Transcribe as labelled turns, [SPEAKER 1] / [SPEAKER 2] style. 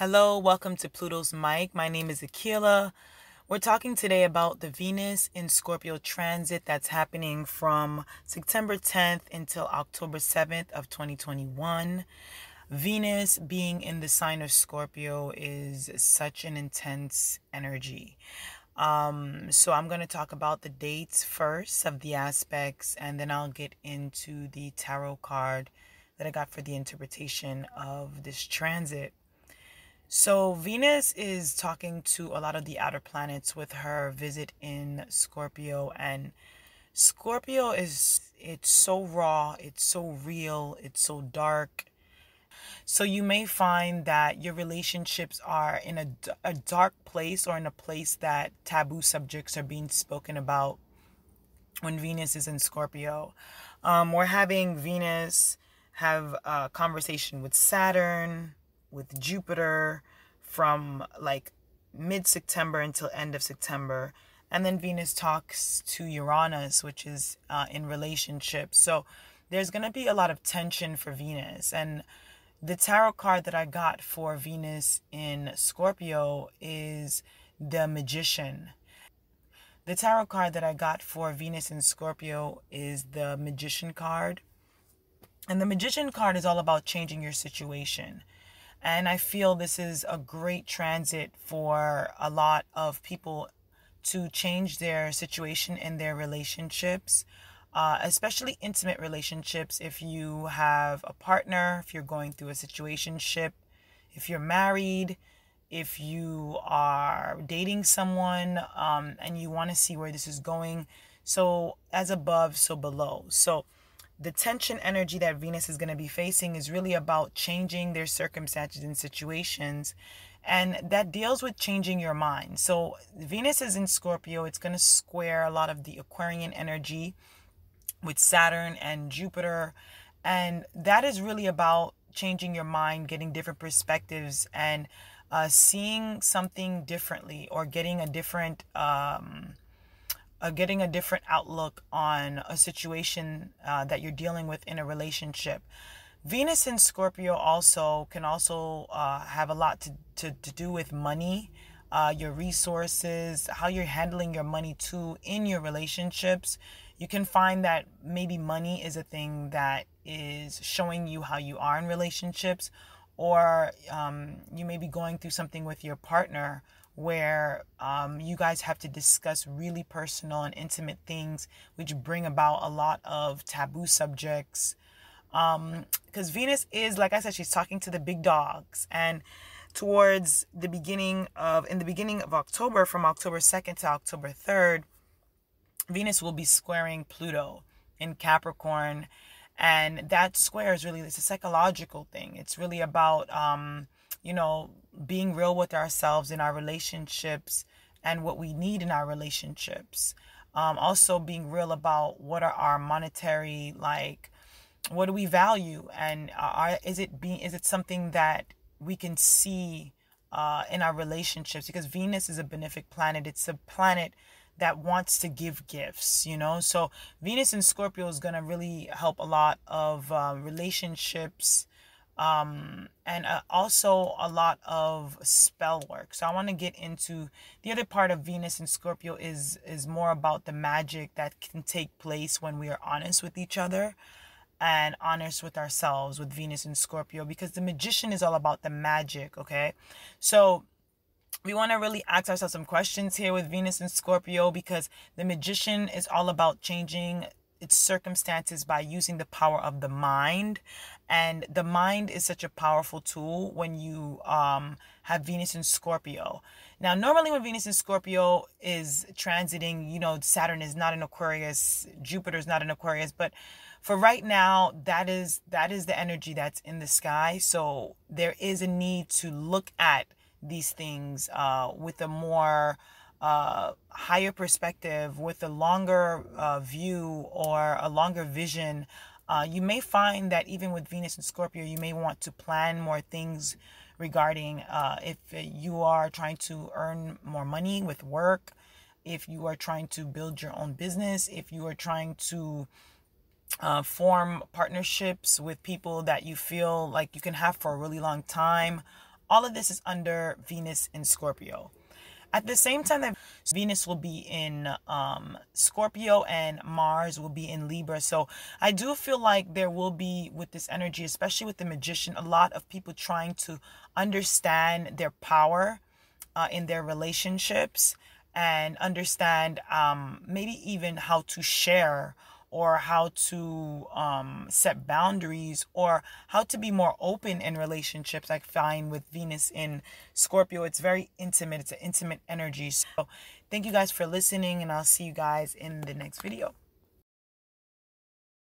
[SPEAKER 1] Hello, welcome to Pluto's Mic. My name is Aquila. We're talking today about the Venus in Scorpio transit that's happening from September 10th until October 7th of 2021. Venus being in the sign of Scorpio is such an intense energy. So I'm going to talk about the dates first of the aspects, and then I'll get into the tarot card that I got for the interpretation of this transit. So Venus is talking to a lot of the outer planets with her visit in Scorpio, and Scorpio it's so raw, it's so real, it's so dark. So you may find that your relationships are in a dark place, or in a place that taboo subjects are being spoken about when Venus is in Scorpio. We're having Venus have a conversation with Saturn, with Jupiter from like mid-September until end of September. And then Venus talks to Uranus, which is in relationships. So there's going to be a lot of tension for Venus. And the tarot card that I got for Venus in Scorpio is the Magician. The tarot card that I got for Venus in Scorpio is the Magician card. And the Magician card is all about changing your situation. And I feel this is a great transit for a lot of people to change their situation in their relationships, especially intimate relationships. If you have a partner, if you're going through a situationship, if you're married, if you are dating someone, and you want to see where this is going. So as above, so below. So the tension energy that Venus is going to be facing is really about changing their circumstances and situations. And that deals with changing your mind. So Venus is in Scorpio. It's going to square a lot of the Aquarian energy with Saturn and Jupiter. And that is really about changing your mind, getting different perspectives, and seeing something differently, or getting a different outlook on a situation that you're dealing with in a relationship. Venus in Scorpio can also have a lot to do with money, your resources, how you're handling your money too in your relationships. You can find that maybe money is a thing that is showing you how you are in relationships, or you may be going through something with your partner where you guys have to discuss really personal and intimate things, which bring about a lot of taboo subjects. Because Venus is, like I said, she's talking to the big dogs. And towards in the beginning of October, from October 2nd to October 3rd, Venus will be squaring Pluto in Capricorn. And that square is really, it's a psychological thing. It's really about, being real with ourselves in our relationships and what we need in our relationships. Also being real about what are our monetary, what do we value, and is it something that we can see in our relationships? Because Venus is a benefic planet. It's a planet that wants to give gifts, So Venus in Scorpio is going to really help a lot of relationships, and also a lot of spell work. So I want to get into the other part of Venus in Scorpio is more about the magic that can take place when we are honest with each other and honest with ourselves with Venus in Scorpio, because the Magician is all about the magic, okay? So we want to really ask ourselves some questions here with Venus in Scorpio, because the Magician is all about changing its circumstances by using the power of the mind. And the mind is such a powerful tool when you have Venus in Scorpio. Now, normally when Venus in Scorpio is transiting, Saturn is not in Aquarius, Jupiter is not in Aquarius, but for right now, that is the energy that's in the sky. So there is a need to look at these things with a more higher perspective, with a longer view, or a longer vision. You may find that even with Venus and Scorpio, you may want to plan more things regarding if you are trying to earn more money with work, if you are trying to build your own business, if you are trying to form partnerships with people that you feel like you can have for a really long time. all of this is under Venus in Scorpio. At the same time that Venus will be in Scorpio and Mars will be in Libra. So I do feel like there will be, with this energy, especially with the Magician, a lot of people trying to understand their power in their relationships, and understand maybe even how to share, or how to set boundaries, or how to be more open in relationships. I find with Venus in Scorpio, it's very intimate. It's an intimate energy. So thank you guys for listening, and I'll see you guys in the next video.